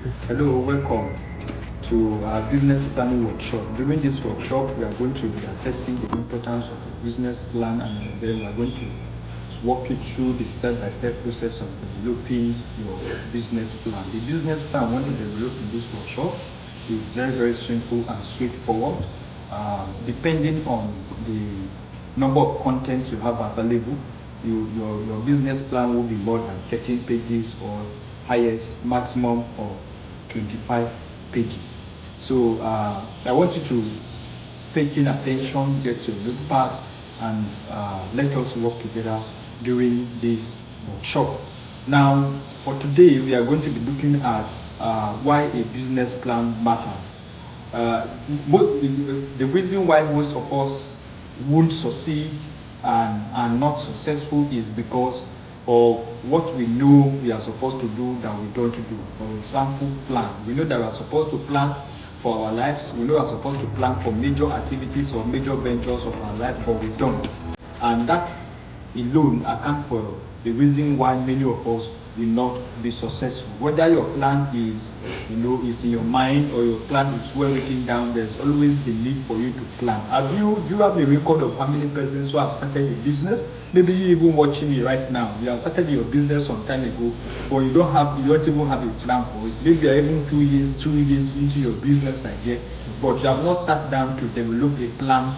Hello, welcome to our business planning workshop. During this workshop, we are going to be assessing the importance of a business plan, and then we are going to walk you through the step-by-step process of developing your business plan. The business plan I want to develop in this workshop is very simple and straightforward. Depending on the number of contents you have available, your business plan will be more than 13 pages or highest maximum of 25 pages. So I want you to pay in attention, get your notepad, and let us work together during this workshop. Now, for today, we are going to be looking at why a business plan matters. The reason why most of us won't succeed and not successful is because of what we know we are supposed to do that we don't do. For example, plan. We know that we are supposed to plan for our lives. We know we are supposed to plan for major activities or major ventures of our life, but we don't. And that alone account for the reason why many of us will not be successful. Whether your plan is in your mind or your plan is well written down, there's always the need for you to plan. Do you have a record of how many persons who have started a business? Maybe you even watching me right now. You have started your business some time ago, but you don't even have a plan for it. Maybe you're even 2 years into your business idea, but you have not sat down to develop a plan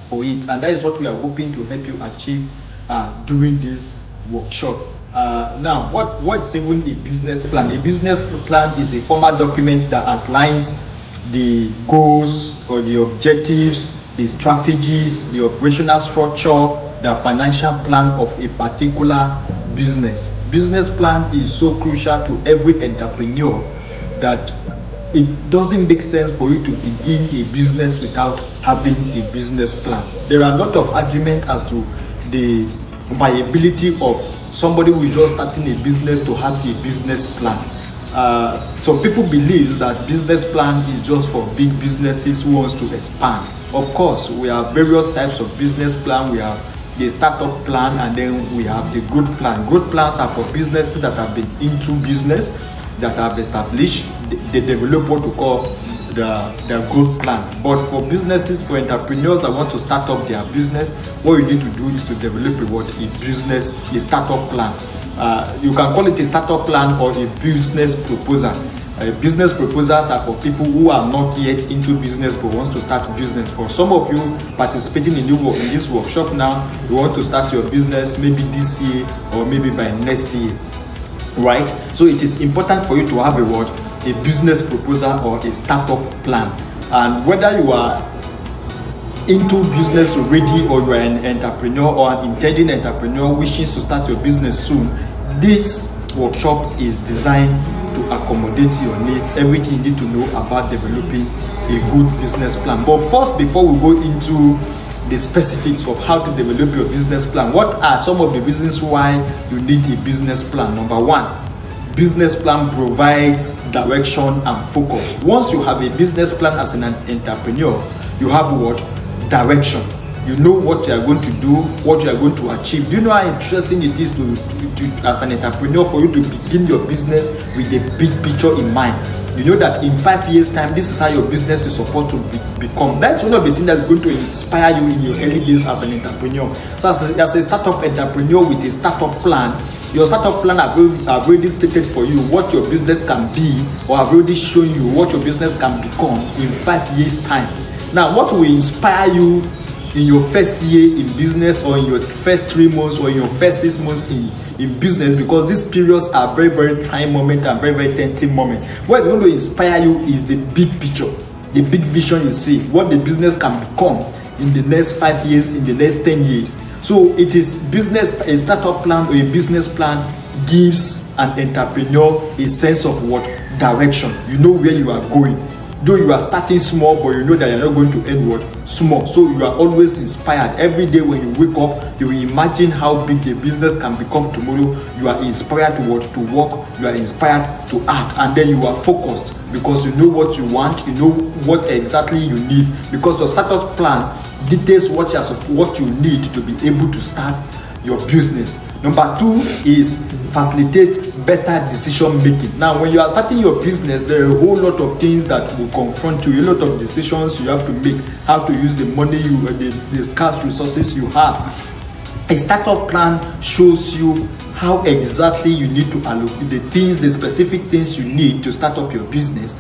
for it, and that is what we are hoping to help you achieve during this workshop. Now, what's even a business plan? A business plan is a formal document that outlines the goals or the objectives, the strategies, the operational structure, the financial plan of a particular business. Business plan is so crucial to every entrepreneur that it doesn't make sense for you to begin a business without having a business plan. There are a lot of arguments as to the viability of somebody who is just starting a business to have a business plan. Some people believe that business plan is just for big businesses who wants to expand. Of course, we have various types of business plan. We have the startup plan, and then we have the growth plan. Growth plans are for businesses that have been into business, that have established, they develop what we call the growth plan. But for businesses, for entrepreneurs that want to start up their business, what you need to do is to develop a startup plan. You can call it a startup plan or a business proposal. Business proposals are for people who are not yet into business but wants to start business. For some of you participating in this workshop now, you want to start your business maybe this year or maybe by next year. Right? So it is important for you to have a business proposal or a startup plan. And whether you are into business already or you are an entrepreneur or an intending entrepreneur wishing to start your business soon, this workshop is designed to accommodate your needs, everything you need to know about developing a good business plan. But first, before we go into the specifics of how to develop your business plan, what are some of the reasons why you need a business plan? Number one, business plan provides direction and focus. Once you have a business plan as an entrepreneur, you have direction. You know what you are going to do, what you are going to achieve. Do you know how interesting it is to as an entrepreneur for you to begin your business with a big picture in mind? You know that in 5 years' time, this is how your business is supposed to become. That's one of the things that is going to inspire you in your early days as an entrepreneur. So as a startup entrepreneur with a startup plan, your startup plan have already stated for you what your business can be, or have already shown you what your business can become in 5 years' time. Now, what will inspire you in your first year in business, or in your first 3 months, or in your first 6 months in business, because these periods are very trying moment and very tempting moment. What is going to inspire you is the big picture, the big vision you see, what the business can become in the next 5 years, in the next 10 years. So it is a startup plan or a business plan gives an entrepreneur a sense of direction. You know where you are going. Though you are starting small, but you know that you're not going to end small. So you are always inspired. Every day when you wake up, you will imagine how big the business can become tomorrow. You are inspired to work, you are inspired to act, and then you are focused because you know what you want, you know what exactly you need, because your status plan details what you need to be able to start your business. Number 2 is facilitate better decision making. Now, when you are starting your business, there are a whole lot of things that will confront you, a lot of decisions you have to make, how to use the money the scarce resources you have. A startup plan shows you how exactly you need to allocate the specific things you need to start up your business,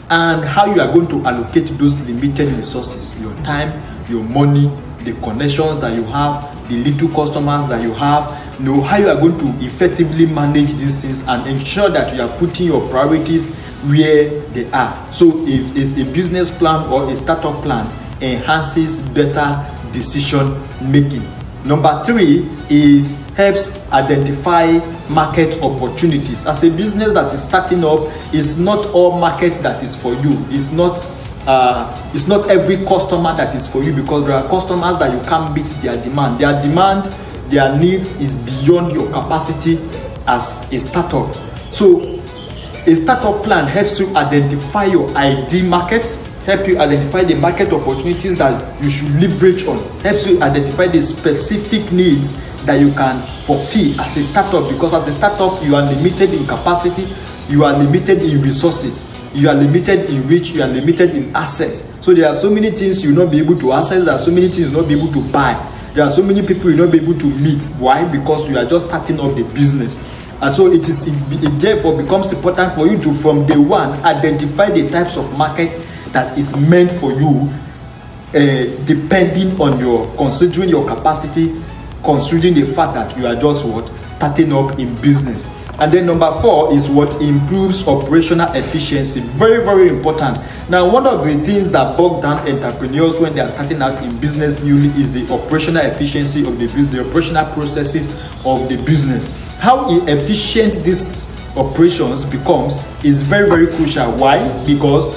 and how you are going to allocate those limited resources, your time, your money, the connections that you have, the little customers that you have, how you are going to effectively manage these things and ensure that you are putting your priorities where they are. So if a business plan or a startup plan enhances better decision making. Number 3 is helps identify market opportunities. As a business that is starting up, it's not all markets that is for you. It's not every customer that is for you, because there are customers that you can't meet their demand. Their needs is beyond your capacity as a startup. So a startup plan helps you identify your ideal markets, help you identify the market opportunities that you should leverage on, helps you identify the specific needs that you can fulfill as a startup, because as a startup you are limited in capacity, you are limited in resources, you are limited in reach, you are limited in assets. So there are so many things you will not be able to access, there are so many things you will not be able to buy, there are so many people you will not be able to meet. Why? Because you are just starting up the business. And so it therefore becomes important for you to, from day one, identify the types of market that is meant for you, depending on considering your capacity, considering the fact that you are just starting up in business. And then number 4 is what improves operational efficiency. Very, very important. Now, one of the things that bog down entrepreneurs when they are starting out in business newly is the operational efficiency of the business, the operational processes of the business. How efficient these operations becomes is very, very crucial. Why? Because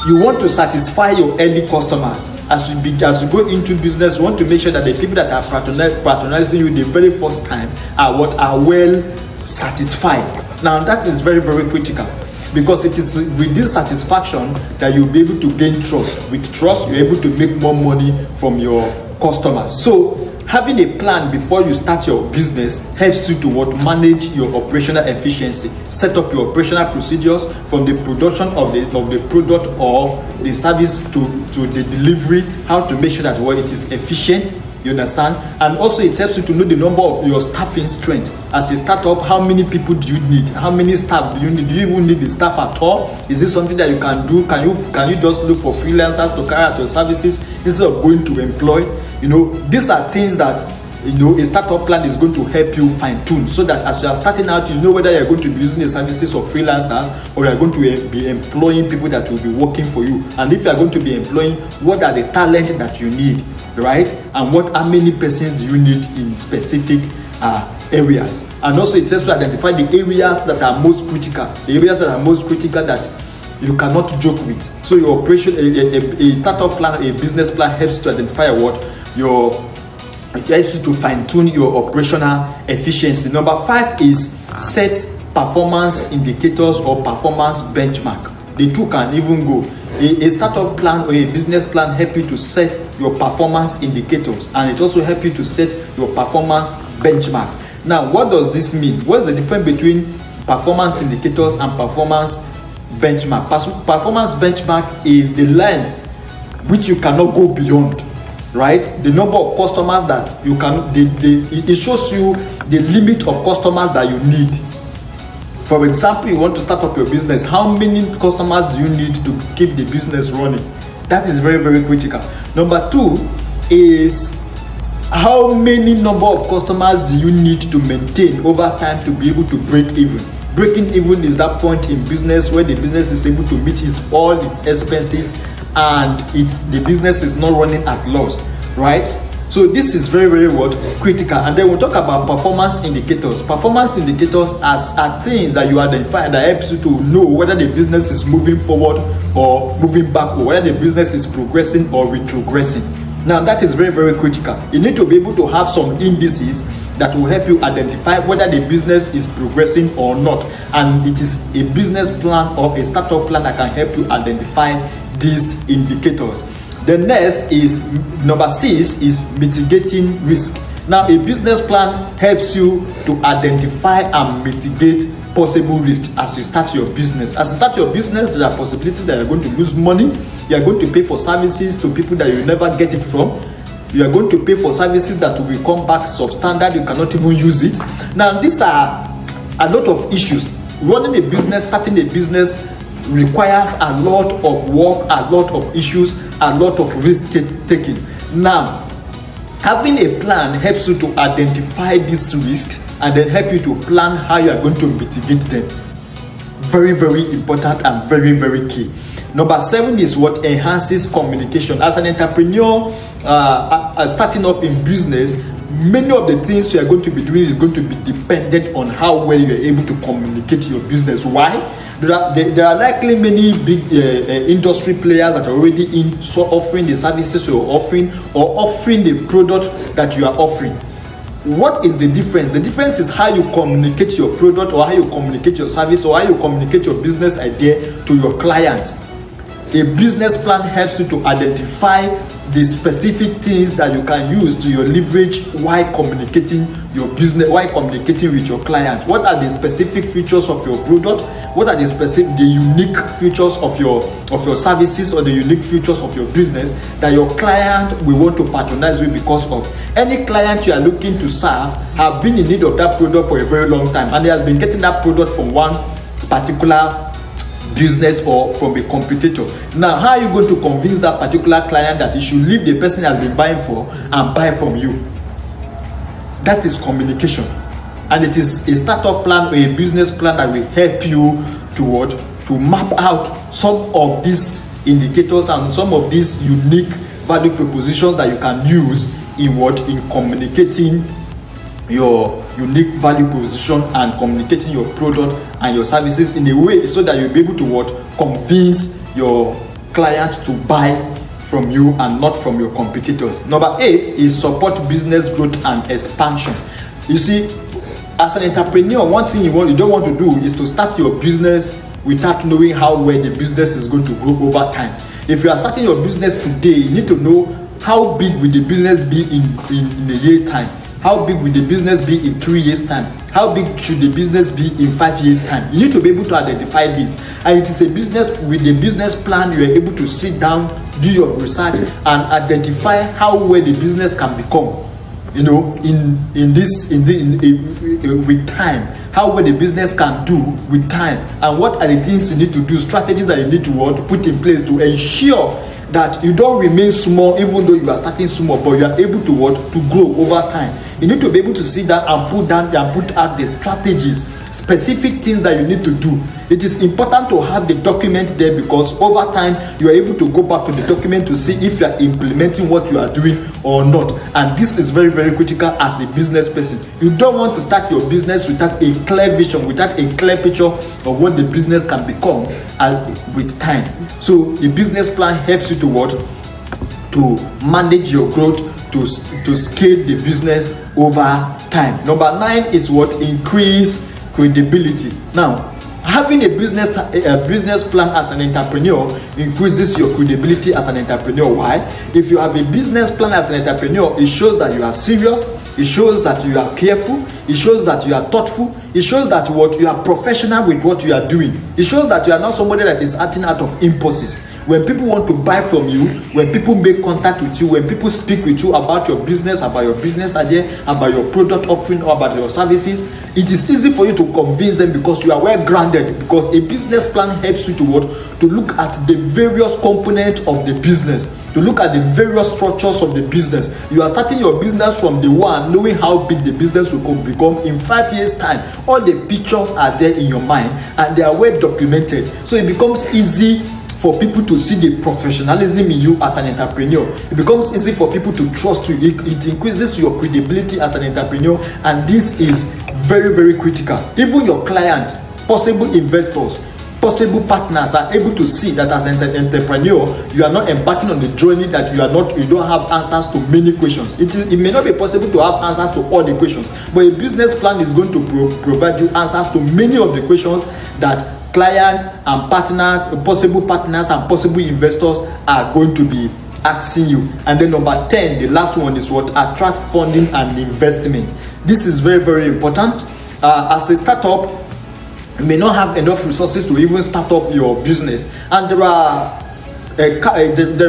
you want to satisfy your early customers. As you go into business, you want to make sure that the people that are patronizing you the very first time are well satisfied. Now that is very, very critical, because it is with this satisfaction that you'll be able to gain trust. With trust, you're able to make more money from your customers. So having a plan before you start your business helps you to manage your operational efficiency, set up your operational procedures from the production of the product or the service to the delivery, how to make sure that it is efficient. You understand? And also it helps you to know the number of your staffing strength. As a startup, how many people do you need? How many staff do you need? Do you even need the staff at all? Is this something that you can do? Can you just look for freelancers to carry out your services instead of going to employ? These are things that a startup plan is going to help you fine-tune, so that as you are starting out, you know whether you're going to be using the services of freelancers or you're going to be employing people that will be working for you. And if you're going to be employing, what are the talent that you need, right? And how many persons do you need in specific areas? And also it helps to identify the areas that are most critical, that you cannot joke with. So your operation, a startup plan, a business plan helps to identify it helps you to fine-tune your operational efficiency. Number 5 is set performance indicators or performance benchmark. The two can even go. A startup plan or a business plan help you to set your performance indicators, and it also help you to set your performance benchmark. Now, what does this mean? What's the difference between performance indicators and performance benchmark? Performance benchmark is the line which you cannot go beyond, right? The number of customers that you can, it shows you the limit of customers that you need. For example, you want to start up your business. How many customers do you need to keep the business running? That is very, very critical. Number 2 is how many number of customers do you need to maintain over time to be able to break even? Breaking even is that point in business where the business is able to meet all its expenses and the business is not running at loss, right? So this is very, very critical. And then we'll talk about performance indicators. Performance indicators are things that you identify that helps you to know whether the business is moving forward or moving back, or whether the business is progressing or retrogressing. Now that is very, very critical. You need to be able to have some indices that will help you identify whether the business is progressing or not. And it is a business plan or a startup plan that can help you identify these indicators. The next is number 6 is mitigating risk. Now, a business plan helps you to identify and mitigate possible risks as you start your business. As you start your business, there are possibilities that you're going to lose money. You are going to pay for services to people that you never get it from. You are going to pay for services that will come back substandard. You cannot even use it. Now, these are a lot of issues. Running a business, starting a business requires a lot of work, a lot of issues, a lot of risk taking. Now, having a plan helps you to identify these risks and then help you to plan how you are going to mitigate them. Very, very important and very, very key. Number 7 is what enhances communication. As an entrepreneur starting up in business, many of the things you are going to be doing is going to be dependent on how well you are able to communicate your business. Why? There are likely many big industry players that are already in offering the services you're offering or offering the product that you are offering. What is the difference? The difference is how you communicate your product or how you communicate your service or how you communicate your business idea to your client. A business plan helps you to identify the specific things that you can use to your leverage while communicating your business, while communicating with your client. What are the specific features of your product? What are the unique features of your services or the unique features of your business that your client will want to patronize you because of? Any client you are looking to serve have been in need of that product for a very long time, and they have been getting that product from one particular business or from a competitor. Now, how are you going to convince that particular client that he should leave the person he has been buying for and buy from you? That is communication, and it is a startup plan or a business plan that will help you to map out some of these indicators and some of these unique value propositions that you can use in communicating your unique value proposition and communicating your product and your services in a way so that you'll be able to convince your client to buy from you and not from your competitors. Number 8 is support business growth and expansion. You see, as an entrepreneur, one thing you don't want to do is to start your business without knowing how well the business is going to grow over time. If you are starting your business today, you need to know how big will the business be in a year time. How big will the business be in 3 years' time? How big should the business be in 5 years' time? You need to be able to identify this. And it is a business with a business plan. You are able to sit down, do your research, and identify how well the business can become. You know, with time, how well the business can do with time, and what are the things you need to do, strategies that you need to put in place to ensure that you don't remain small, even though you are starting small, but you are able to grow over time. You need to be able to sit down and put out the strategies, specific things that you need to do. It is important to have the document there because over time you are able to go back to the document to see if you are implementing what you are doing or not. And this is very, very critical as a business person. You don't want to start your business without a clear vision, without a clear picture of what the business can become with time. So the business plan helps you to manage your growth, to scale the business over time. Number 9 is increase credibility. Now, having a business plan as an entrepreneur increases your credibility as an entrepreneur. Why? If you have a business plan as an entrepreneur, it shows that you are serious, it shows that you are careful, it shows that you are thoughtful, it shows that you are professional with what you are doing. It shows that you are not somebody that is acting out of impulses. When people want to buy from you, when people make contact with you, when people speak with you about your business idea, about your product offering, or about your services, it is easy for you to convince them because you are well grounded. Because a business plan helps you to look at the various components of the business, to look at the various structures of the business. You are starting your business from the one, knowing how big the business will become in 5 years' time. All the pictures are there in your mind and they are well documented. So it becomes easy for people to see the professionalism in you as an entrepreneur. It becomes easy for people to trust you. It increases your credibility as an entrepreneur, and this is very, very critical. Even your client, possible investors, possible partners are able to see that as an entrepreneur, you are not embarking on the journey that you don't have answers to many questions. It may not be possible to have answers to all the questions, but a business plan is going to provide you answers to many of the questions that clients and partners, possible partners and possible investors are going to be asking you. And then number 10, the last one is what? Attract funding and investment. This is very, very important. As a startup, you may not have enough resources to even start up your business, and there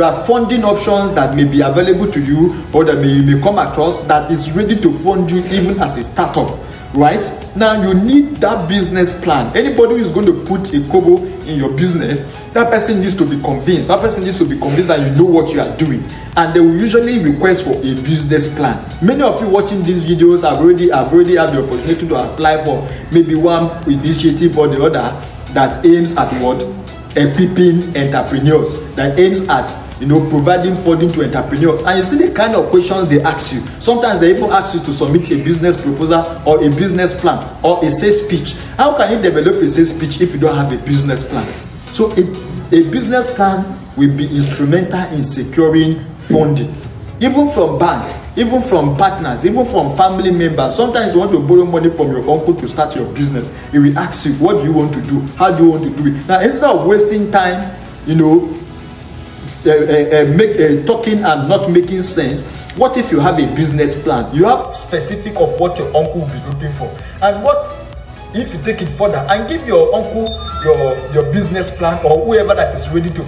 are funding options that may be available to you, or that you may come across, that is ready to fund you even as a startup. Right now, you need that business plan. Anybody who is going to put a kobo in your business, that person needs to be convinced. That person needs to be convinced that you know what you are doing, and they will usually request for a business plan. Many of you watching these videos have already had the opportunity to apply for maybe one initiative or the other that aims at what? Equipping entrepreneurs, that aims at providing funding to entrepreneurs. And you see the kind of questions they ask you. Sometimes they even ask you to submit a business proposal or a business plan or a sales pitch. How can you develop a sales pitch if you don't have a business plan? So a business plan will be instrumental in securing funding, even from banks, even from partners, even from family members. Sometimes you want to borrow money from your uncle to start your business. He will ask you, what do you want to do? How do you want to do it? Now, instead of wasting time, talking and not making sense, what if you have a business plan? You have specific of what your uncle will be looking for, and what if you take it further and give your uncle your business plan, or whoever that is ready to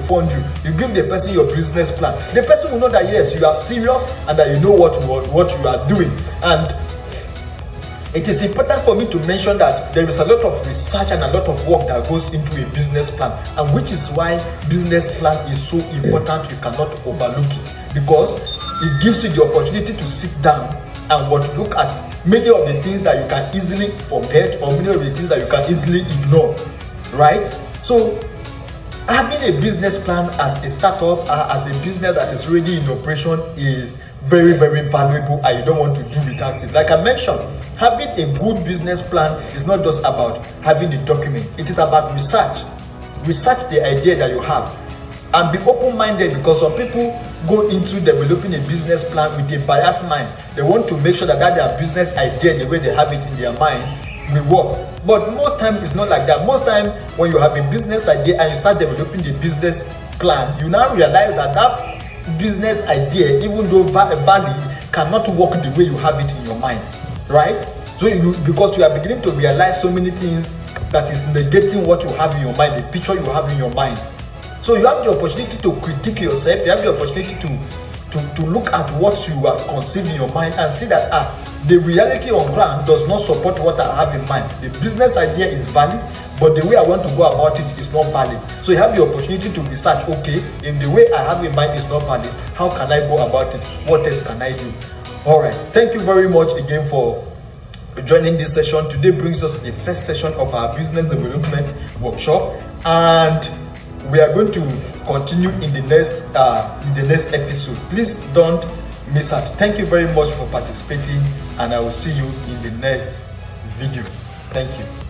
fund you, you give the person your business plan. The person will know that yes, you are serious and that you know what you are doing. And it is important for me to mention that there is a lot of research and a lot of work that goes into a business plan, and which is why business plan is so important. You cannot overlook it, because it gives you the opportunity to sit down and look at many of the things that you can easily forget, or many of the things that you can easily ignore, right? So having a business plan as a startup, as a business that is already in operation, is very, very valuable, and you don't want to do without it. Like I mentioned, having a good business plan is not just about having the document. It is about research the idea that you have, and be open-minded, because some people go into developing a business plan with a biased mind. They want to make sure that their business idea, the way they have it in their mind, will work. But most time it's not like that. Most time when you have a business idea and you start developing the business plan, you now realize that business idea, even though valid, cannot work the way you have it in your mind, right? So because you are beginning to realize so many things that is negating what you have in your mind, the picture you have in your mind. So you have the opportunity to critique yourself. You have the opportunity to look at what you have conceived in your mind and see that the reality on ground does not support what I have in mind. The business idea is valid, but the way I want to go about it is not valid. So you have the opportunity to research, okay, if the way I have in mind is not valid, how can I go about it? What else can I do? All right, thank you very much again for joining this session. Today brings us the first session of our business development workshop, and we are going to continue in the next episode. Please don't miss out. Thank you very much for participating, and I will see you in the next video. Thank you.